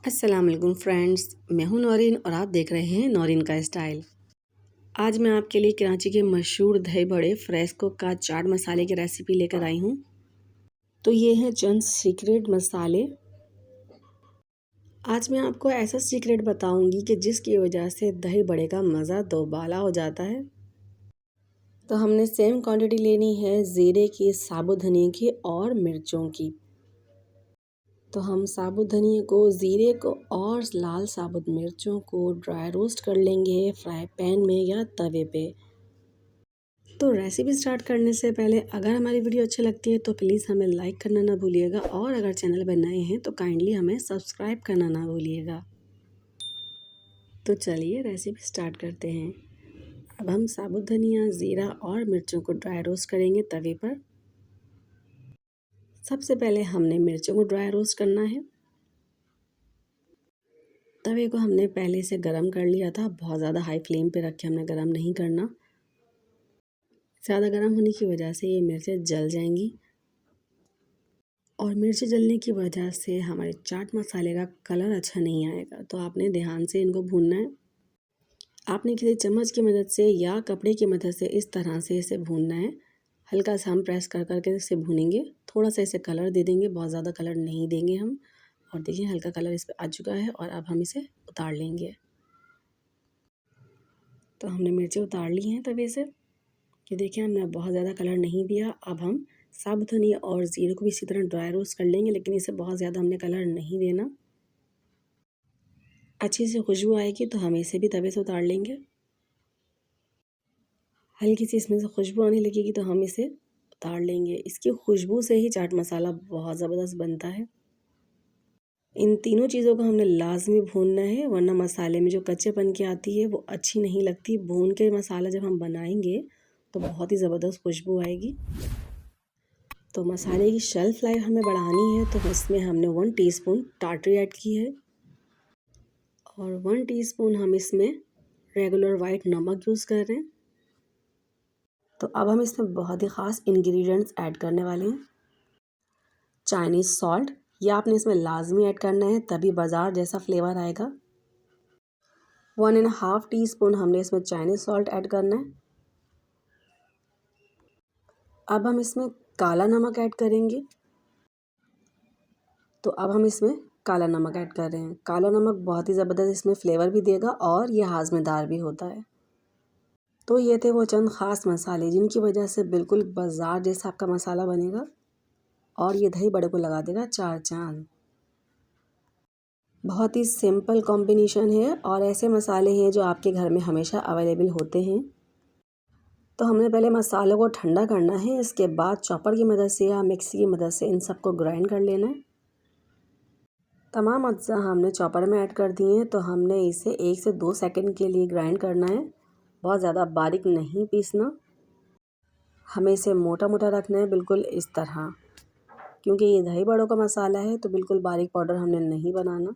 अस्सलाम वालेकुम फ्रेंड्स, मैं हूं नौरीन और आप देख रहे हैं नौरीन का स्टाइल। आज मैं आपके लिए कराची के मशहूर दही बड़े फ्रेस्को का चाट मसाले की रेसिपी लेकर आई हूं। तो ये हैं चंद सीक्रेट मसाले। आज मैं आपको ऐसा सीक्रेट बताऊंगी कि जिसकी वजह से दही बड़े का मज़ा दोबाला हो जाता है। तो हमने सेम क्वांटिटी लेनी है ज़ीरे की, साबुत धनिया की और मिर्चों की। तो हम साबुत धनिया को, ज़ीरे को और लाल साबुत मिर्चों को ड्राई रोस्ट कर लेंगे फ्राई पैन में या तवे पे। तो रेसिपी स्टार्ट करने से पहले अगर हमारी वीडियो अच्छी लगती है तो प्लीज़ हमें लाइक करना ना भूलिएगा और अगर चैनल पर नए हैं तो काइंडली हमें सब्सक्राइब करना ना भूलिएगा। तो चलिए रेसिपी स्टार्ट करते हैं। अब हम साबुत धनिया, ज़ीरा और मिर्चों को ड्राई रोस्ट करेंगे तवे पर। सबसे पहले हमने मिर्चों को ड्राई रोस्ट करना है। तवे को हमने पहले से गरम कर लिया था, बहुत ज़्यादा हाई फ्लेम पे रख के हमने गरम नहीं करना। ज़्यादा गरम होने की वजह से ये मिर्चें जल जाएंगी और मिर्च जलने की वजह से हमारे चाट मसाले का कलर अच्छा नहीं आएगा। तो आपने ध्यान से इनको भूनना है। आपने किसी चम्मच की मदद से या कपड़े की मदद से इस तरह से इसे भूनना है। हल्का सा हम प्रेस कर करके इसे भूनेंगे। थोड़ा सा इसे कलर दे देंगे, बहुत ज़्यादा कलर नहीं देंगे हम। और देखिए हल्का कलर इस पर आ चुका है और अब हम इसे उतार लेंगे। तो हमने मिर्चें उतार ली हैं तवे से। ये देखिए हमने बहुत ज़्यादा कलर नहीं दिया। अब हम साबुत धनिया और ज़ीरे को भी इसी तरह ड्राई रोस्ट कर लेंगे, लेकिन इसे बहुत ज़्यादा हमने कलर नहीं देना। अच्छी सी खुशबू आएगी तो हम इसे भी तवे से उतार लेंगे। हल्की सी इसमें से खुशबू आने लगेगी तो हम इसे उतार लेंगे। इसकी खुशबू से ही चाट मसाला बहुत ज़बरदस्त बनता है। इन तीनों चीज़ों को हमने लाजमी भूनना है, वरना मसाले में जो कच्चेपन की आती है वो अच्छी नहीं लगती। भून के मसाला जब हम बनाएंगे तो बहुत ही ज़बरदस्त खुशबू आएगी। तो मसाले की शेल्फ लाइफ हमें बढ़ानी है तो इसमें हमने 1 टीस्पून टाटरी ऐड की है और 1 टीस्पून हम इसमें रेगुलर वाइट नमक यूज़ कर रहे हैं। तो अब हम इसमें बहुत ही ख़ास इंग्रेडिएंट्स ऐड करने वाले हैं। चाइनीज़ सॉल्ट, ये आपने इसमें लाजमी ऐड करना है, तभी बाज़ार जैसा फ्लेवर आएगा। 1.5 टीस्पून हमने इसमें चाइनीज़ सॉल्ट ऐड करना है। अब हम इसमें काला नमक ऐड करेंगे। तो अब हम इसमें काला नमक ऐड कर रहे हैं। काला नमक बहुत ही ज़बरदस्त इसमें फ्लेवर भी देगा और ये हाज़मेदार भी होता है। तो ये थे वो चंद ख़ास मसाले जिनकी वजह से बिल्कुल बाज़ार जैसा आपका मसाला बनेगा और ये दही बड़े को लगा देगा 4 चाँद। बहुत ही सिंपल कॉम्बिनेशन है और ऐसे मसाले हैं जो आपके घर में हमेशा अवेलेबल होते हैं। तो हमने पहले मसालों को ठंडा करना है, इसके बाद चॉपर की मदद से या मिक्सी की मदद से इन सबको ग्राइंड कर लेना है। तमाम अज्जा हमने चॉपर में ऐड कर दिए हैं तो हमने इसे 1 से 2 सेकंड के लिए ग्राइंड करना है। बहुत ज़्यादा बारीक नहीं पीसना, हमें इसे मोटा मोटा रखना है, बिल्कुल इस तरह। क्योंकि ये दही बड़ों का मसाला है तो बिल्कुल बारीक पाउडर हमने नहीं बनाना।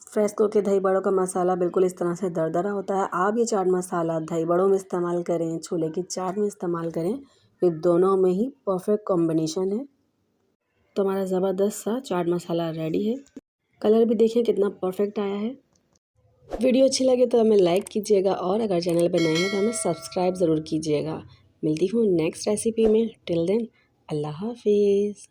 फ्रेस्को के दही बड़ों का मसाला बिल्कुल इस तरह से दरदरा होता है। आप ये चाट मसाला दही बड़ों में इस्तेमाल करें, छोले की चाट में इस्तेमाल करें, ये दोनों में ही परफेक्ट कॉम्बिनेशन है। तो हमारा ज़बरदस्त सा चाट मसाला रेडी है। कलर भी देखिए कितना परफेक्ट आया है। वीडियो अच्छी लगे तो हमें लाइक कीजिएगा और अगर चैनल पर नए हैं तो हमें सब्सक्राइब ज़रूर कीजिएगा। मिलती हूँ नेक्स्ट रेसिपी में। टिल देन अल्लाह हाफिज़।